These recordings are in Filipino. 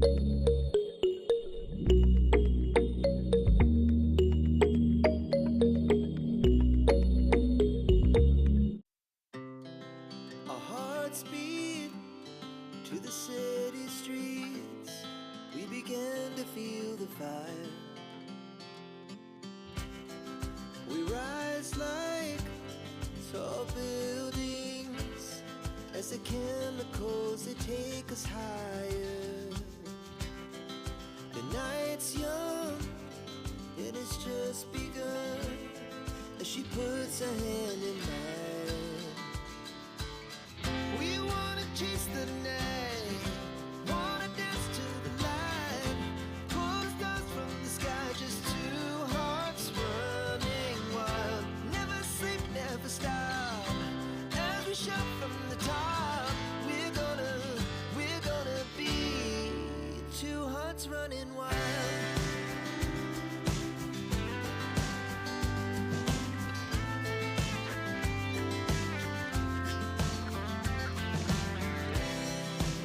Our hearts beat to the city streets. We began to feel the fire. We rise like tall buildings as the chemicals they take us higher. The night's young and it's just begun as she puts her hand in mine. We wanna chase the night, wanna dance to the light, pull the stars from the sky, just two hearts running wild. Never sleep, never stop, as we shout from the top. We're gonna be two hearts running wild.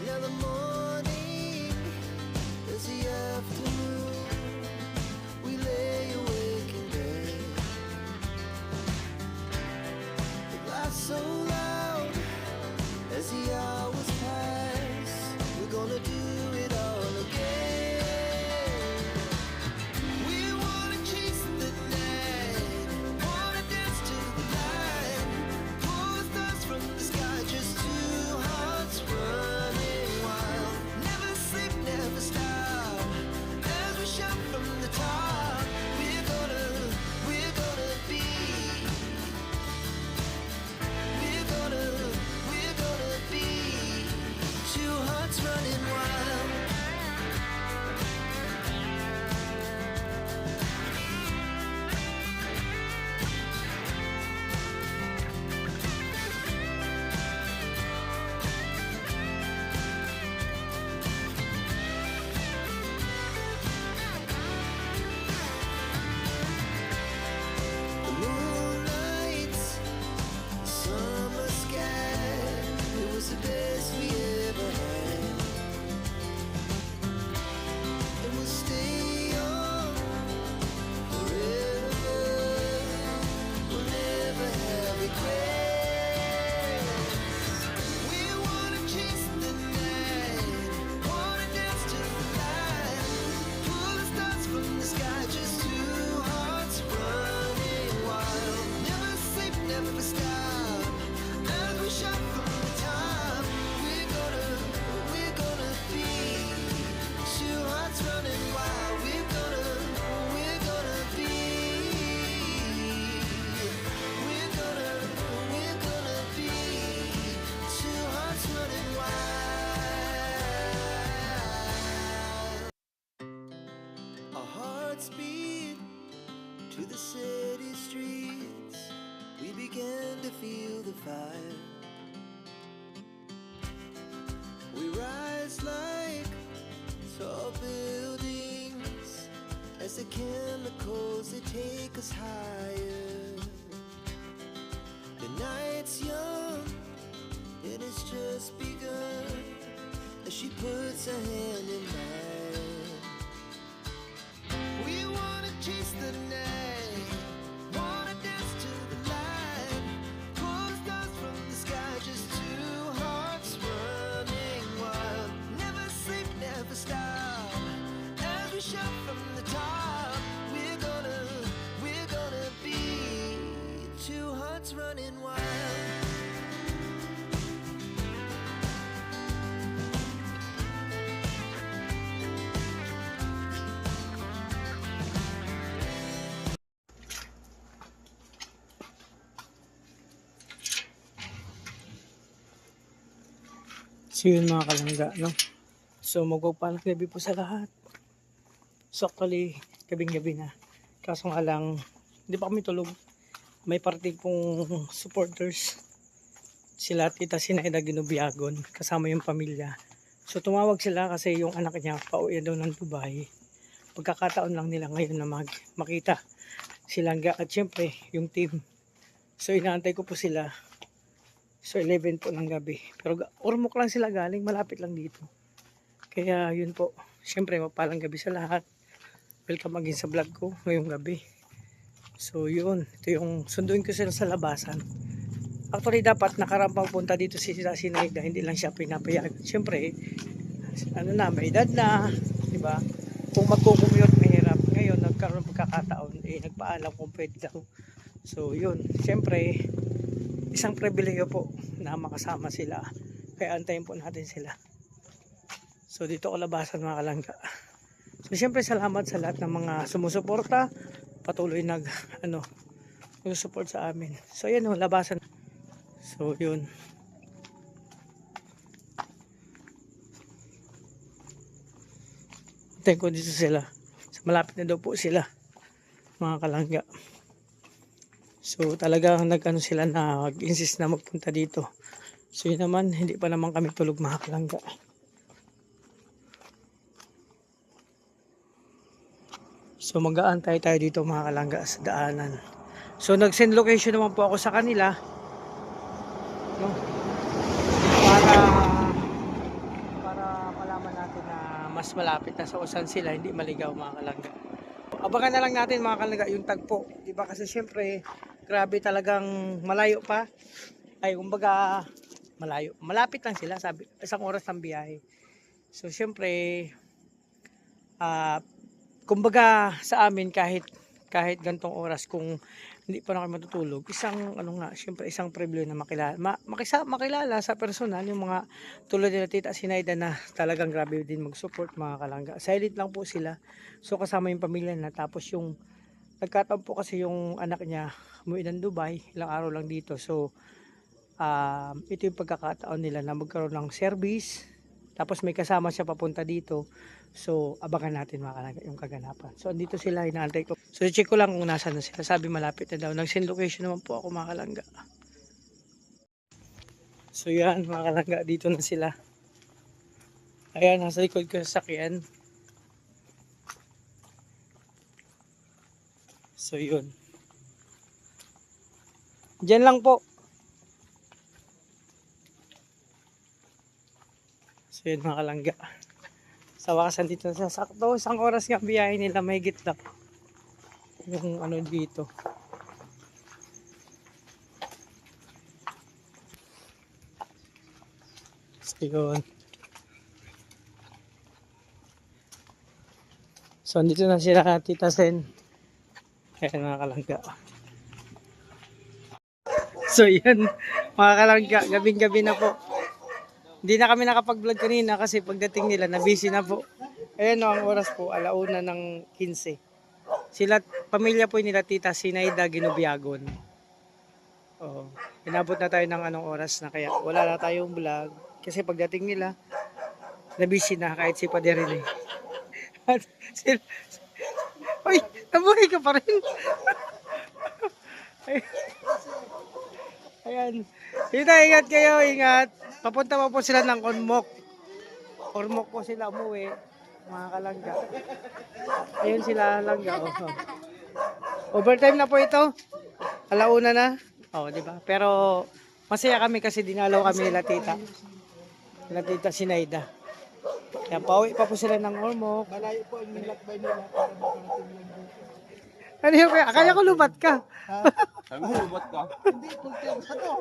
Now the morning is the afternoon. We lay awake in bed. The laughs so loud as the hours pass. We're gonna do it all again. We wanna chase the night, wanna dance to the light, pull the stars from the sky, just two hearts running wild. Never sleep, never stop, as we shout from the top. We're gonna be, we're gonna be two hearts running wild. The moonlight, summer sky, it was the best we ever had. And we'll stay on forever. We'll never have regrets. We wanna chase the night, wanna dance to the light, pull the stars from the sky, just two hearts running wild. Never sleep, never stop, as we shout from the top. We're gonna be two hearts running wild. We're gonna be, we're gonna be two hearts running wild. Our hearts beat to the city streets. We began to feel the fire. We rise like tall buildings as the chemicals they take us higher. The night's young and it's just begun as she puts her hand in mine. We wanna chase the night, wanna dance to the light, pull the stars from the sky, just two hearts running wild. Never sleep, never stop, as we shout from the top. We're gonna be two hearts running wild. So yun mga kalangga, no? So magpapalang gabi po sa lahat. So actually, gabing-gabi na. Kaso nga lang, hindi pa kami tulog. May party pong supporters. Sila Tita Sinaida Ginubiagon, kasama yung pamilya. So tumawag sila kasi yung anak niya pauwi daw ng Dubai. Pagkakataon lang nila ngayon na makita silang at syempre yung team. So inaantay ko po sila. So 11 po ng gabi. Pero ormok lang sila galing, malapit lang dito. Kaya yun po, syempre mapalang gabi sa lahat. Welcome again sa vlog ko ngayong gabi. So yun, ito yung sunduin ko sila sa labasan. Actually dapat nakarampang punta dito si Naida, hindi lang siya pinapayagan. Syempre, ano na, may edad na, di ba? Kung magko-commute mahirap. Ngayon nagkaroon ng pagkakataon, nagpaalam kung pwede daw. So yun, syempre isang pribileyo po na makasama sila. Kaya antayin po natin sila. So dito ko labasan mga kalangga. So syempre salamat sa lahat ng mga sumusuporta, patuloy support sa amin. So yan labasan. So yun. Antayin ko dito sila. So, malapit na daw po sila mga kalangga. So talagang sila na mag-insist na magpunta dito. So yun naman, hindi pa naman kami tulog mga kalangga. So mag-aantay tayo dito mga kalangga sa daanan. So nag-send location naman po ako sa kanila. No? Para malaman natin na mas malapit na sa usan sila, hindi maligaw mga kalangga. Abangan na lang natin mga kalangga yung tagpo. Diba kasi syempre, grabe talagang malayo pa. Ay kumbaga malayo. Malapit lang sila, sabi, isang oras ng biyahe. So syempre, kumbaga sa amin kahit gantong oras kung hindi pa na kayo matutulog, syempre isang privilege na makilala sa personal yung mga tulad nila Tita Sinaida na talagang grabe din mag-support mga kalangga. Silent lang po sila. So kasama yung pamilya na, tapos yung nagkataon po kasi yung anak niya umuwi ng Dubai, ilang araw lang dito. So ito yung pagkakataon nila na magkaroon ng service, tapos may kasama siya papunta dito. So abangan natin mga kalangga yung kaganapan. So andito sila, inaantay ko. So check ko lang kung nasaan na sila. Sabi malapit na daw. Nag-send location naman po ako mga kalangga. So yan mga kalangga, dito na sila. Ayan, nasa likod ko sa sakyan. So yun. Diyan lang po. So yun mga kalangga. Sa wakasan dito sa sakto, isang oras nga biyahe nila, may gitla. Yung dito. So yun. So dito na sila Tita Sen. Ayan mga kalangga. So yan mga kalangga, gabing-gabi na po. Hindi na kami nakapag-vlog kanina kasi pagdating nila na busy na po. Ayan ang oras po, 1:15. Sila, pamilya po nila Tita Sinaida Ginubiagon. Oh, inabot na tayo ng oras na, kaya wala na tayong vlog. Kasi pagdating nila, na busy na kahit si Pader rin. Uy, nabuhay ka pa rin. Ayan. Tita, ingat kayo, ingat. Papunta pa po sila ng Ormoc. Ormoc po sila umuwi, mga kalangga. Ayun sila langga. Overtime na po ito. 1:00 na. Di ba? Pero masaya kami kasi dinalaw kami nila Tita Sinaida. Kaya pauwi pa po sila ng Ormoc. Malayo po ang nilakbay nila para makarating lang dito. Ano yun kaya? Akala ko lubat ka. Sabi mo, lubat ka. Hindi, full terms na to.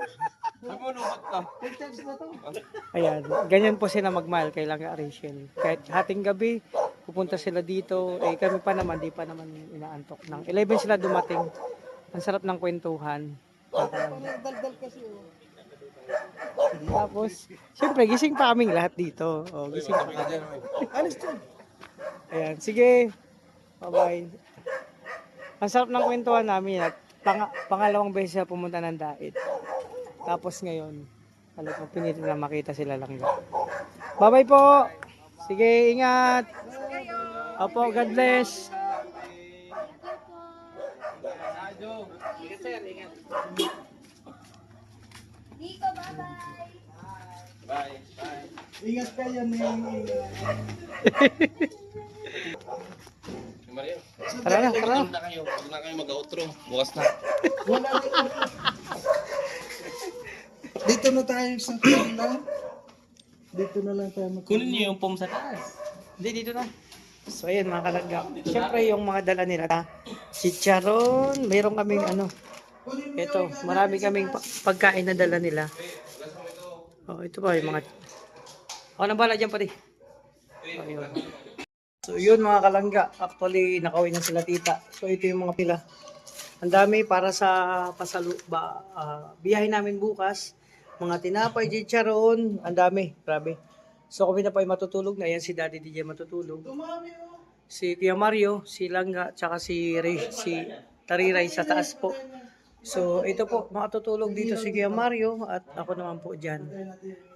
Sabi mo, lubat ka. Full terms na to. Ayan, ganyan po sila magmahal kay Langga Rachel. Kahit hating gabi, pupunta sila dito. Kami pa naman, di pa naman inaantok. Nang 11 sila dumating. Ang sarap ng kwentuhan. Parang daldal kasi oh. Tapos, siyempre, gising pa kaming lahat dito. Gising pa kami. Alis dyan. Ayan, sige. Bye-bye. Ang sarap ng kwentuhan namin at pangalawang beses na pumunta ng Daet. Tapos ngayon, talagang pinilit na makita sila lang. Bye-bye po. Sige, ingat. Opo, God bless. Nico, bye-bye. Bye. Ingat kayo na Mario. Tara na, tara na. Huwag na kayo mag-outro. Bukas na. Wala na ito. Dito na tayo sa Panda. Dito na lang tayo Kunin niyo yung pom sa taas. Hindi, dito na. So, ayan mga kalangga. Siyempre, yung mga dala nila, chicharon, mayroon kaming ano, ito, marami kaming pagkain na dala nila. Oh, ito pa yung mga, ako na bala dyan pati. Oh, yun. So, yun mga kalangga. Actually, nakauwi na sila tita. So, ito yung mga pila. Ang dami para sa biyahe namin bukas. Mga tinapay, chicharon, ang dami, grabe. So kami na pa ay matutulog na. Ayan si Daddy DJ matutulog. Si Tia Mario, si Langga, tsaka si Tariray sa taas po. So ito po, makatutulog dito si Tia Mario at ako naman po dyan.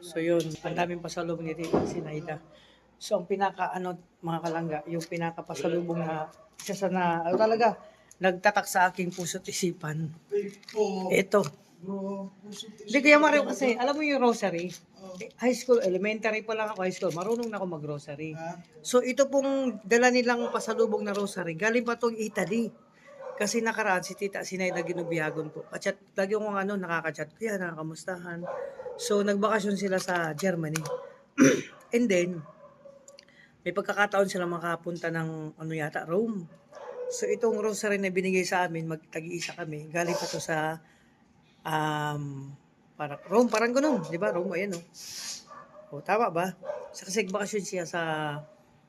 So yun, ang daming pasalubong ni Tita Sinaida. So ang mga kalangga, yung pinaka pasalubong na isa sa talaga, nagtatak sa aking puso't isipan. Ito. Hindi kaya Mario kasi, alam mo yung rosary? High school, elementary pa lang ako, high school, marunong na ako mag-rosary. So ito pong dala nilang pasalubong na rosary, galing pa itong Italy. Kasi nakaraan si Tita Sinaida Ginubiagon po. At lagi akong nakaka-chat, kaya nakakamustahan. So nagbakasyon sila sa Germany. And then, may pagkakataon sila makapunta ng Rome. So itong rosary na binigay sa amin, tag-iisa kami, galing pa to sa Rome, parang ganun, di ba? Rome, ayan o. Tama ba? Kasi bakasyon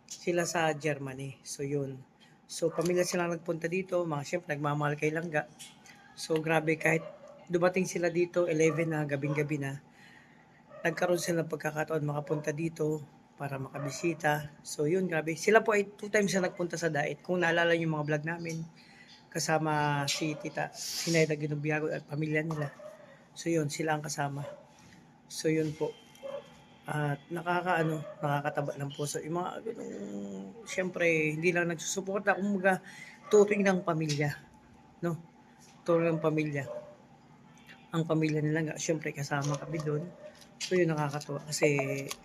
sila sa Germany. So yun. So pamilya sila nagpunta dito, siyempre nagmamahal kay Langga. So grabe, kahit dumating sila dito 11 na, gabing-gabi na, nagkaroon sila ng pagkakataon makapunta dito para makabisita. So yun, grabe. Sila po ay 2 times na nagpunta sa Dait. Kung naalala yung mga vlog namin, kasama si Tita Sinaida Ginubiago at pamilya nila. So yun, sila ang kasama. So yun po. At nakakataba ng puso. Yung mga siyempre, hindi lang nagsusuporta, kumbaga, turing ng pamilya. No? Turing ng pamilya. Ang pamilya nila, siyempre, kasama kami doon. So yun, nakakatuwa. Kasi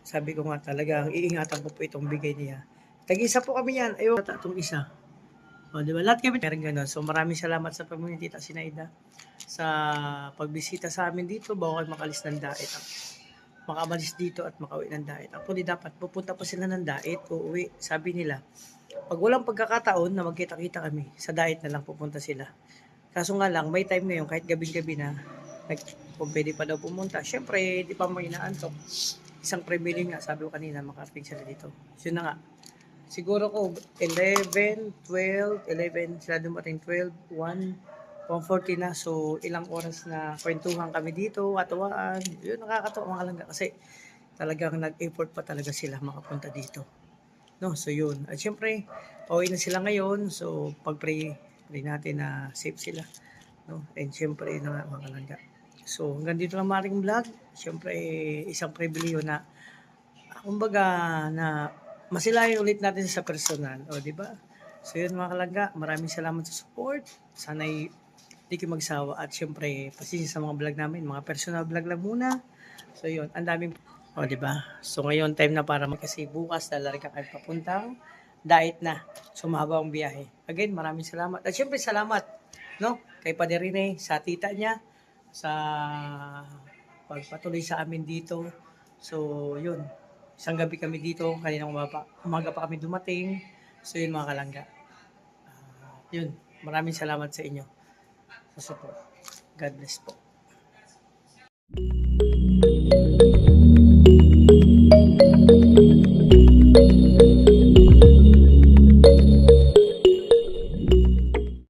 sabi ko nga talagang iingatan ko po itong bigay niya. Tag-isa po kami yan. Ayaw itong isa. O, di ba? Lahat kami meron ganun. So, maraming salamat sa pamilya Tita Sinaida sa pagbisita sa amin dito bago kayo makalis ng Dait. Makamalis dito at makauwi ng Dait. Actually, dapat pupunta pa sila ng Dait, uuwi. Sabi nila, pag walang pagkakataon na magkita-kita kami, sa Dait na lang pupunta sila. Kaso nga lang, may time ngayon, kahit gabing-gabi na, kung pwede pa daw pumunta. Siyempre, di pa mo inaantok. Isang premili nga, sabi ko kanina, makarating sila dito. So, yun na nga. Siguro ko 11, 12, 11 sila dumating 12, 1, 1:40 na. So ilang oras na kwentuhan kami dito, atawaan. Yun, nakakatawa mga Langga kasi talagang nag-effort pa talaga sila makapunta dito. No, so yun. At syempre, pauwi na sila ngayon. So pag-pray natin na safe sila. No? And syempre na mga Langga. So hanggang dito lang maring vlog. Syempre isang pribilehyo na kumbaga na masilayan ulit natin sa personal, o di ba? So yun mga Kalangga, maraming salamat sa support. Sana'y hindi kayo magsawa at syempre pasensya sa mga vlog namin, mga personal vlog lang muna. So yun, ang daming o di ba? So ngayon time na para kasi bukas lalari ka kayo papuntang Dait na. So mahaba ang biyahe. Again, maraming salamat. At syempre salamat, no? Kay Padre Rene, sa tita niya, sa pagpatuloy sa amin dito. So yun. Isang gabi kami dito, kaninang umaga pa kami dumating. So yun mga Kalangga. Yun, maraming salamat sa inyo sa support. God bless po.